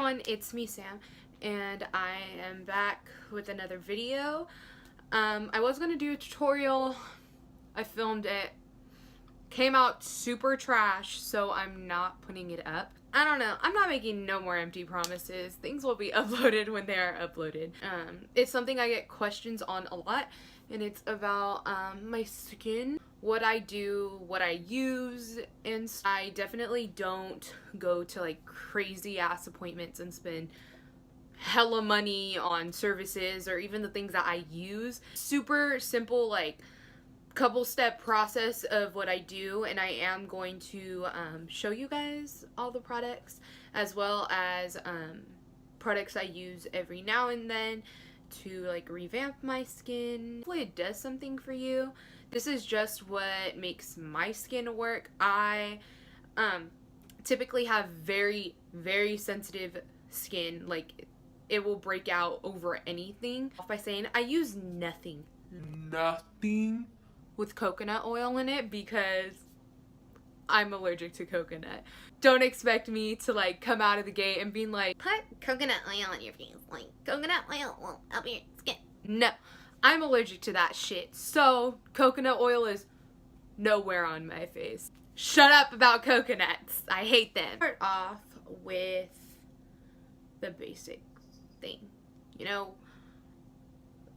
everyone, it's me, Sam, and I am back with another video. I was gonna do a tutorial. I filmed it. Came out super trash, so I'm not putting it up. I don't know. I'm not making no more empty promises. Things will be uploaded when they are uploaded. It's something I get questions on a lot, and it's about my skin, what I do, what I use, and I definitely don't go to like crazy ass appointments and spend hella money on services or even the things that I use. Super simple, like couple step process of what I do, and I am going to show you guys all the products as well as products I use every now and then to like revamp my skin. Hopefully it does something for you. This is just what makes my skin work. I typically have very sensitive skin. Like it will break out over anything. By saying I use nothing with coconut oil in it because I'm allergic to coconut. Don't expect me to like come out of the gate and being like, put coconut oil on your face. Like coconut oil will help your skin. No, I'm allergic to that shit. So coconut oil is nowhere on my face. Shut up about coconuts. I hate them. Start off with the basic thing. You know,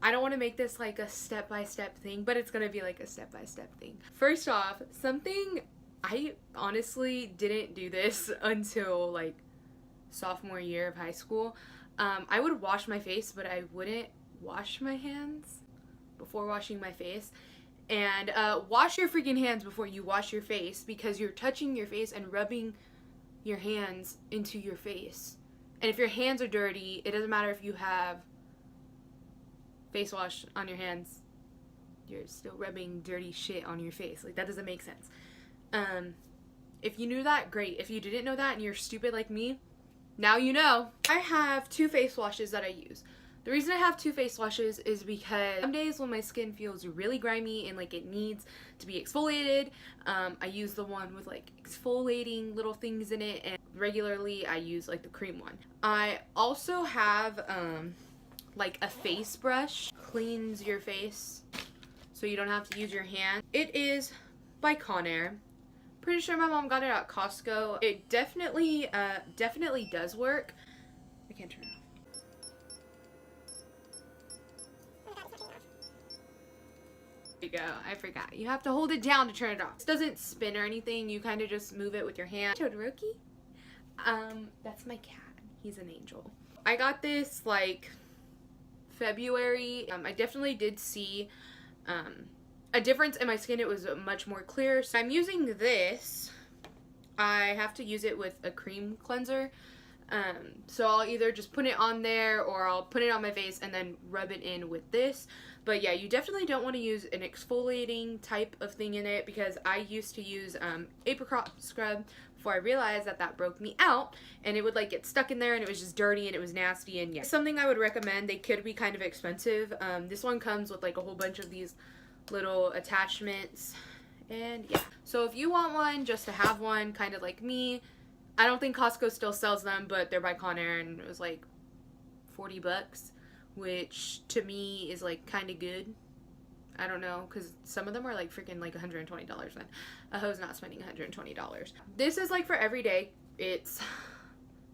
I don't want to make this like a step-by-step thing, but it's going to be like a step-by-step thing. First off, something I honestly didn't do this until like sophomore year of high school. I would wash my face, but I wouldn't wash my hands before washing my face. And wash your freaking hands before you wash your face, because you're touching your face and rubbing your hands into your face. And if your hands are dirty, it doesn't matter if you have face wash on your hands, you're still rubbing dirty shit on your face. Like, that doesn't make sense. If you knew that, great. If you didn't know that and you're stupid like me, now you know. I have two face washes that I use. The reason I have two face washes is because some days when my skin feels really grimy and like it needs to be exfoliated, I use the one with like exfoliating little things in it, and regularly I use like the cream one. I also have like a face brush. Cleans your face so you don't have to use your hand. It is by Conair. Pretty sure my mom got it at Costco. It definitely does work. I can't turn it off. There you go. I forgot. You have to hold it down to turn it off. This doesn't spin or anything. You kind of just move it with your hand. Todoroki? That's my cat. He's an angel. I got this like February. I definitely did see a difference in my skin. It was much more clear. So I'm using this. I have to use it with a cream cleanser. So I'll either just put it on there or I'll put it on my face and then rub it in with this. But yeah, you definitely don't want to use an exfoliating type of thing in it, because I used to use apricot scrub before I realized that that broke me out, and it would like get stuck in there and it was just dirty and it was nasty. And yeah, something I would recommend. They could be kind of expensive. This one comes with like a whole bunch of these little attachments, and yeah. So if you want one just to have one, kind of like me, I don't think Costco still sells them, but they're by Conair, and it was like 40 bucks, which to me is like kind of good. I don't know, because some of them are like freaking like $120, man. A hoe's not spending $120. This is like for every day. It's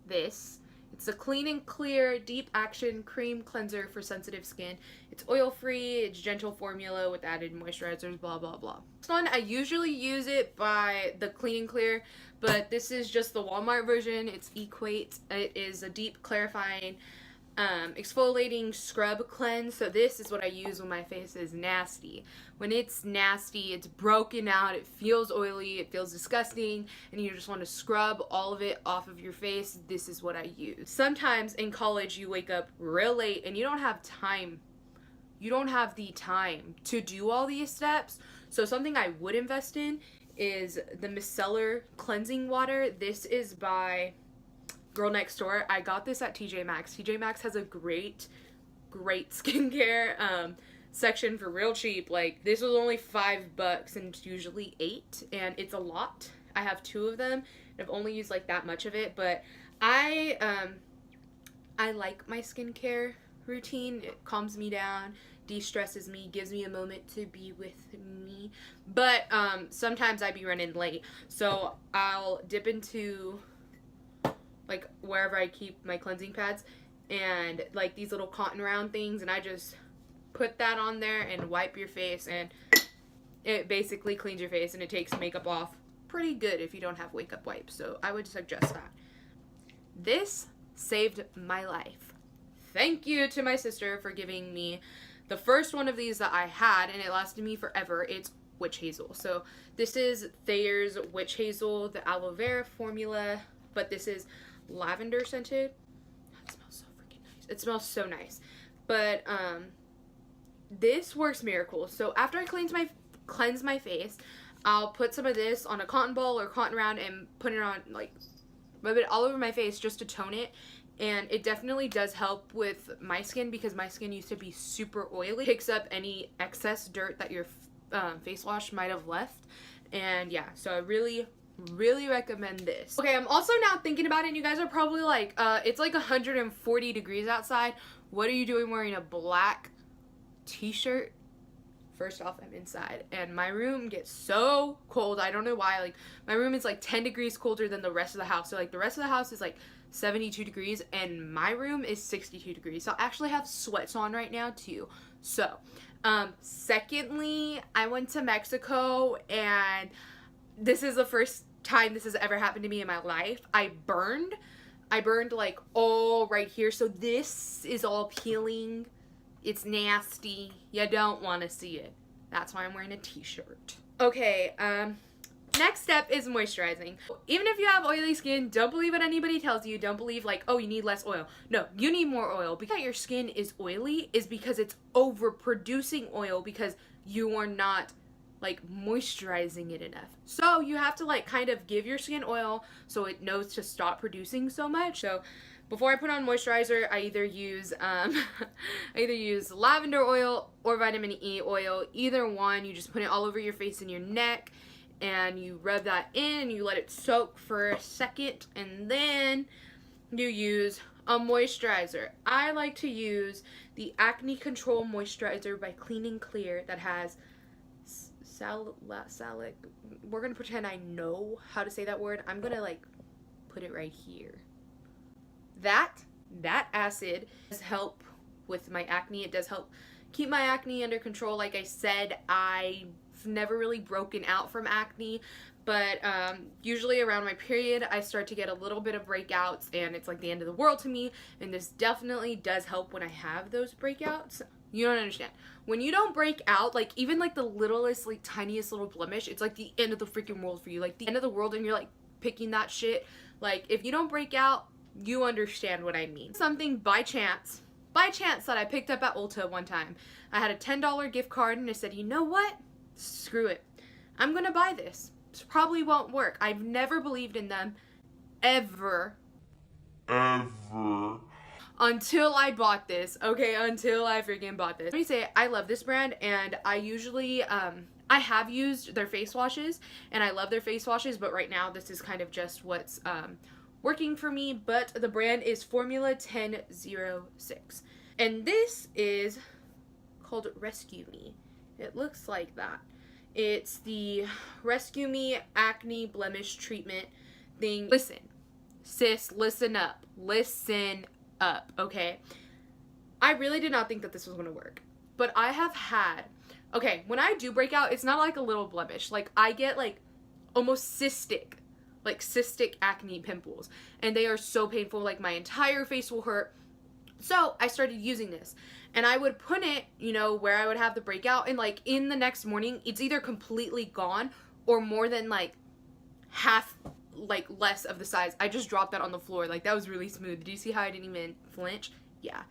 this. It's a clean and clear deep action cream cleanser for sensitive skin. It's oil free, it's gentle formula with added moisturizers, blah blah blah. This one, I usually use it by the Clean and Clear, but this is just the Walmart version. It's Equate. It is a deep clarifying exfoliating scrub cleanse. So this is what I use when my face is nasty. When it's nasty, it's broken out, it feels oily, it feels disgusting, and you just want to scrub all of it off of your face, this is what I use. Sometimes in college you wake up real late and you don't have time. You don't have the time to do all these steps. So something I would invest in is the micellar cleansing water. This is by Girl Next Door. I got this at TJ Maxx. TJ Maxx has a great skincare section for real cheap. Like, this was only $5 and it's usually $8, and it's a lot. I have 2 of them. I've only used like that much of it, but I I like my skincare routine. It calms me down, de-stresses me, gives me a moment to be with me. But sometimes I be running late, so I'll dip into like wherever I keep my cleansing pads and like these little cotton round things, and I just put that on there and wipe your face, and it basically cleans your face and it takes makeup off pretty good if you don't have wake up wipes. So I would suggest that. This saved my life. Thank you to my sister for giving me the first one of these that I had, and it lasted me forever. It's witch hazel. So this is Thayer's witch hazel, the aloe vera formula, but this is lavender scented. It smells so freaking nice. It smells so nice. But this works miracles. So after I cleanse my face, I'll put some of this on a cotton ball or cotton round and put it on, like, rub it all over my face just to tone it. And it definitely does help with my skin because my skin used to be super oily. It picks up any excess dirt that your face wash might have left. And yeah, so I really recommend this. Okay, I'm also now thinking about it, and you guys are probably like, it's like 140 degrees outside. What are you doing wearing a black t-shirt? First off, I'm inside, and my room gets so cold. I don't know why. Like, my room is like 10 degrees colder than the rest of the house. So like the rest of the house is like 72 degrees, and my room is 62 degrees. So I actually have sweats on right now too. So secondly, I went to Mexico, and this is the first time this has ever happened to me in my life. I burned like all right here. So this is all peeling. It's nasty. You don't want to see it. That's why I'm wearing a t-shirt. Okay, next step is moisturizing. Even if you have oily skin, don't believe what anybody tells you. Don't believe like, oh, you need less oil. No, you need more oil. Because your skin is oily is because it's overproducing oil because you are not like moisturizing it enough. So you have to like kind of give your skin oil so it knows to stop producing so much. So before I put on moisturizer, I either use lavender oil or vitamin E oil. Either one, you just put it all over your face and your neck, and you rub that in, you let it soak for a second, and then you use a moisturizer. I like to use the Acne Control Moisturizer by Clean and Clear that has salicylic. We're gonna pretend I know how to say that word. I'm gonna like put it right here. That acid does help with my acne. It does help keep my acne under control. Like I said, I've never really broken out from acne, but usually around my period I start to get a little bit of breakouts, and it's like the end of the world to me, and this definitely does help when I have those breakouts. You don't understand. When you don't break out, like even like the littlest, like tiniest little blemish, it's like the end of the freaking world for you. Like the end of the world, and you're like picking that shit. Like if you don't break out, you understand what I mean. Something by chance that I picked up at Ulta one time. I had a $10 gift card, and I said, you know what? Screw it. I'm gonna buy this. This probably won't work. I've never believed in them. Ever. Until I bought this. Okay, until I freaking bought this. Let me say, I love this brand, and I usually, I have used their face washes, and I love their face washes, but right now this is kind of just what's, working for me. But the brand is Formula 1006, and this is called Rescue Me. It looks like that. It's the Rescue Me Acne Blemish Treatment thing. Listen, sis, listen up, okay? I really did not think that this was gonna work, but I have had, okay, when I do break out, it's not like a little blemish. Like I get like almost cystic acne pimples, and they are so painful. Like my entire face will hurt. So I started using this, and I would put it, you know, where I would have the breakout, and like in the next morning, it's either completely gone or more than like half, like less of the size. I just dropped that on the floor. Like that was really smooth. Did you see how I didn't even flinch? Yeah.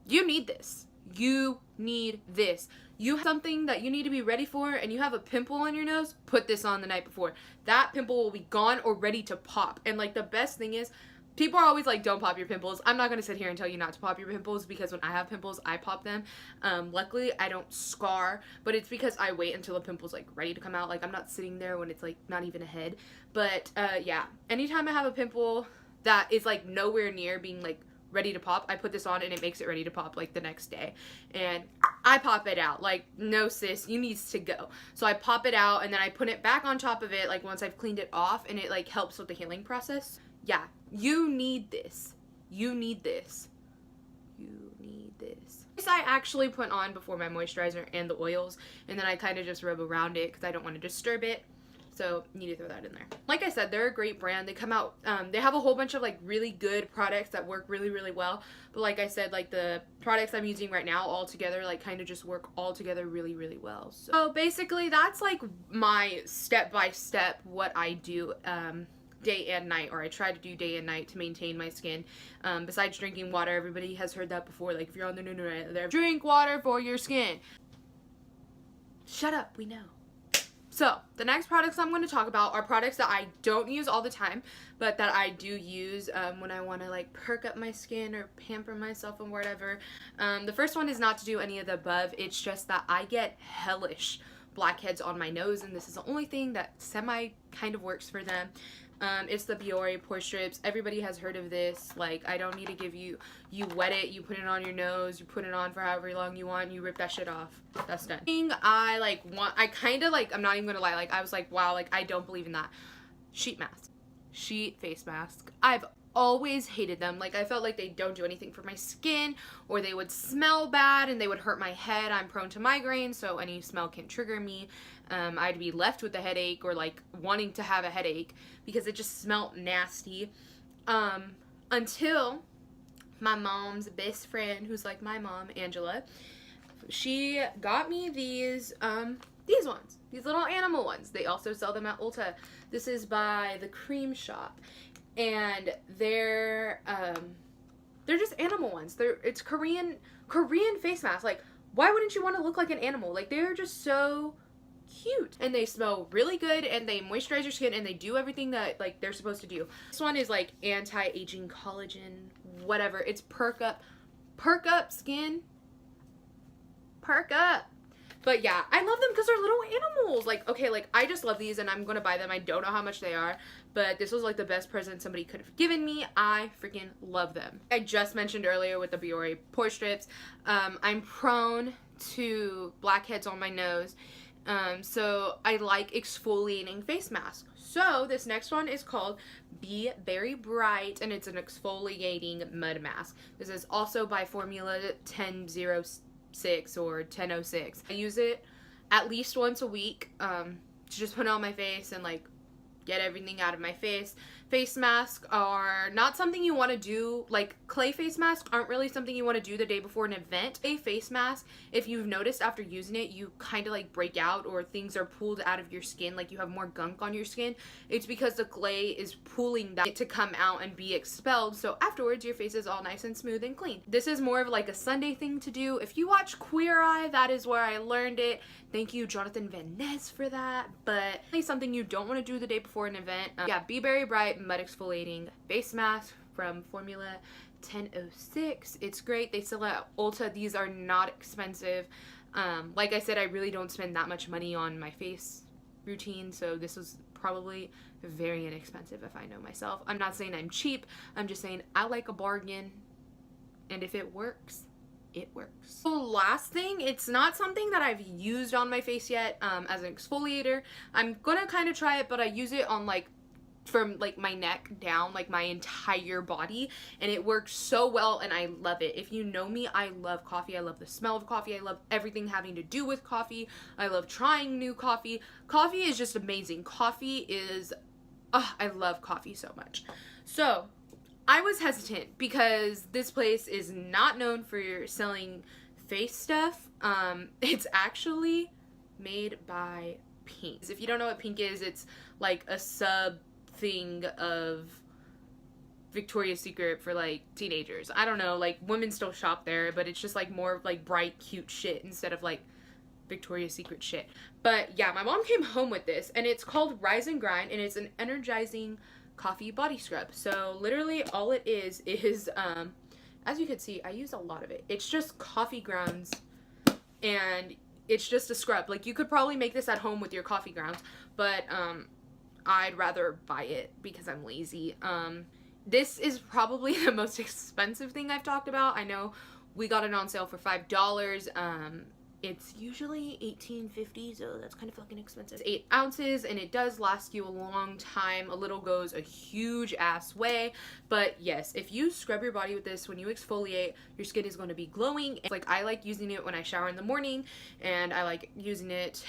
You need this. You need this. You have something that you need to be ready for, and you have a pimple on your nose, put this on the night before. That pimple will be gone or ready to pop. And like the best thing is, people are always like, don't pop your pimples. I'm not going to sit here and tell you not to pop your pimples, because when I have pimples, I pop them. Luckily, I don't scar, but it's because I wait until the pimple's like ready to come out. Like I'm not sitting there when it's like not even a head. But yeah, anytime I have a pimple that is like nowhere near being like ready to pop, I put this on and it makes it ready to pop like the next day. And I pop it out. Like, no sis, you needs to go. So I pop it out and then I put it back on top of it like once I've cleaned it off, and it like helps with the healing process. Yeah, you need this. You need this. You need this. This I actually put on before my moisturizer and the oils, and then I kind of just rub around it because I don't want to disturb it. So need to throw that in there. Like I said, they're a great brand. They come out, they have a whole bunch of like really good products that work really, really well. But like I said, like the products I'm using right now all together like kind of just work all together really, really well. So basically that's like my step-by-step what I do day and night, or I try to do day and night to maintain my skin. Besides drinking water, everybody has heard that before. Like if you're on the internet, drink water for your skin. Shut up, we know. So, the next products I'm going to talk about are products that I don't use all the time, but that I do use when I want to like perk up my skin or pamper myself and whatever. The first one is not to do any of the above. It's just that I get hellish blackheads on my nose, and this is the only thing that semi kind of works for them. It's the Biore pore strips. Everybody has heard of this. Like, I don't need to give you, you wet it, you put it on your nose, you put it on for however long you want, you rip that shit off. That's done. I kind of like, I'm not even gonna lie, like I was like, wow, like I don't believe in that. Sheet mask. Sheet face mask. I've always hated them. Like I felt like they don't do anything for my skin, or they would smell bad and they would hurt my head. I'm prone to migraine, so any smell can trigger me. I'd be left with a headache or like wanting to have a headache because it just smelled nasty. Until my mom's best friend, who's like my mom, Angela, she got me these ones, these little animal ones. They also sell them at Ulta. This is by the Cream Shop, and they're just animal ones. It's Korean face masks. Like, why wouldn't you want to look like an animal? Like, they're just so cute, and they smell really good, and they moisturize your skin, and they do everything that like they're supposed to do. This one is like anti-aging collagen, whatever. It's perk up skin, perk up. But yeah, I love them because they're little animals. Like, okay, like I just love these and I'm gonna buy them. I don't know how much they are, but this was like the best present somebody could have given me. I freaking love them. I just mentioned earlier with the Biore pore strips, I'm prone to blackheads on my nose. So I like exfoliating face masks. So this next one is called Be Very Bright, and it's an exfoliating mud mask. This is also by Formula 1006 or 1006. I use it at least once a week to just put it on my face and like get everything out of my face. Face masks are not something you want to do, like clay face masks aren't really something you want to do the day before an event. A face mask, if you've noticed after using it, you kind of like break out or things are pulled out of your skin, like you have more gunk on your skin. It's because the clay is pulling that to come out and be expelled, so afterwards your face is all nice and smooth and clean. This is more of like a Sunday thing to do. If you watch Queer Eye, that is where I learned it. Thank you, Jonathan Van Ness, for that. But it's something you don't want to do the day before an event. Yeah, Be Very Bright Mud Exfoliating Face Mask from Formula 1006. It's great. They sell at Ulta. These are not expensive. Like I said, I really don't spend that much money on my face routine, so this was probably very inexpensive if I know myself. I'm not saying I'm cheap. I'm just saying I like a bargain, and if it works, it works. So last thing, it's not something that I've used on my face yet as an exfoliator. I'm gonna kind of try it, but I use it on like from like my neck down, like my entire body, and it works so well and I love it. If you know me, I love coffee. I love the smell of coffee. I love everything having to do with coffee. I love trying new coffee. Coffee is just amazing. Coffee is, I love coffee so much. So I was hesitant because this place is not known for selling face stuff. It's actually made by Pink. If you don't know what Pink is, it's like a sub thing of Victoria's Secret for like teenagers. I don't know, like women still shop there, but it's just like more like bright, cute shit instead of like Victoria's Secret shit. But yeah, my mom came home with this, and it's called Rise and Grind, and it's an energizing coffee body scrub. So literally all it is as you can see, I use a lot of it. It's just coffee grounds, and it's just a scrub. Like you could probably make this at home with your coffee grounds, but I'd rather buy it because I'm lazy. This is probably the most expensive thing I've talked about. I know we got it on sale for $5. It's usually $18.50, so that's kind of fucking expensive. It's 8 ounces, and it does last you a long time. A little goes a huge ass way. But yes, if you scrub your body with this when you exfoliate, your skin is going to be glowing. It's like, I like using it when I shower in the morning, and I like using it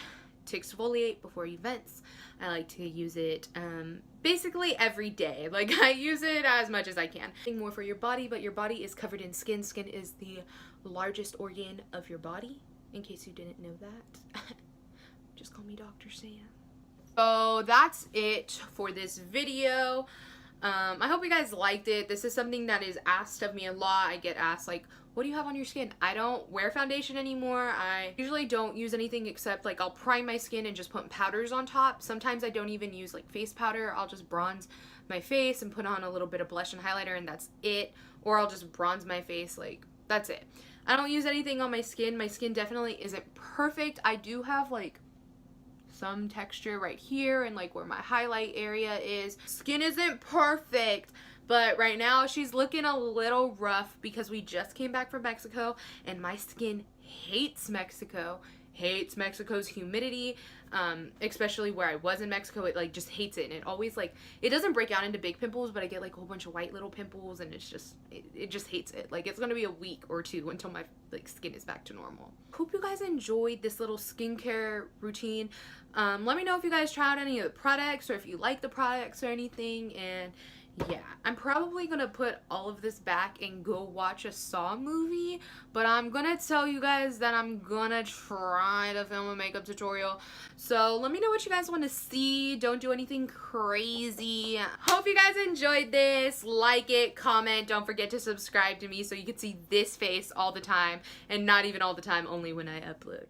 to exfoliate before events. I like to use it basically every day. Like, I use it as much as I can. More for your body, but your body is covered in skin. Skin is the largest organ of your body, in case you didn't know that. Just call me Dr. Sam. So that's it for this video. I hope you guys liked it. This is something that is asked of me a lot. I get asked, like, what do you have on your skin? I don't wear foundation anymore. I usually don't use anything except, like, I'll prime my skin and just put powders on top. Sometimes I don't even use, like, face powder. I'll just bronze my face and put on a little bit of blush and highlighter, and that's it. Or I'll just bronze my face. Like, that's it. I don't use anything on my skin. My skin definitely isn't perfect. I do have, like, some texture right here and, like, where my highlight area is. Skin isn't perfect, but right now she's looking a little rough because we just came back from Mexico, and my skin hates Mexico. Hates Mexico's humidity, especially where I was in Mexico. It, like, just hates it, and it always, like, it doesn't break out into big pimples, but I get, like, a whole bunch of white little pimples, and it's just, it just hates it. Like, it's gonna be a week or two until my, like, skin is back to normal. Hope you guys enjoyed this little skincare routine. Let me know if you guys tried any of the products, or if you like the products or anything, and yeah, I'm probably gonna put all of this back and go watch a Saw movie, but I'm gonna tell you guys that I'm gonna try to film a makeup tutorial. So let me know what you guys want to see. Don't do anything crazy. Hope you guys enjoyed this. Like it, comment, don't forget to subscribe to me so you can see this face all the time, and not even all the time, only when I upload.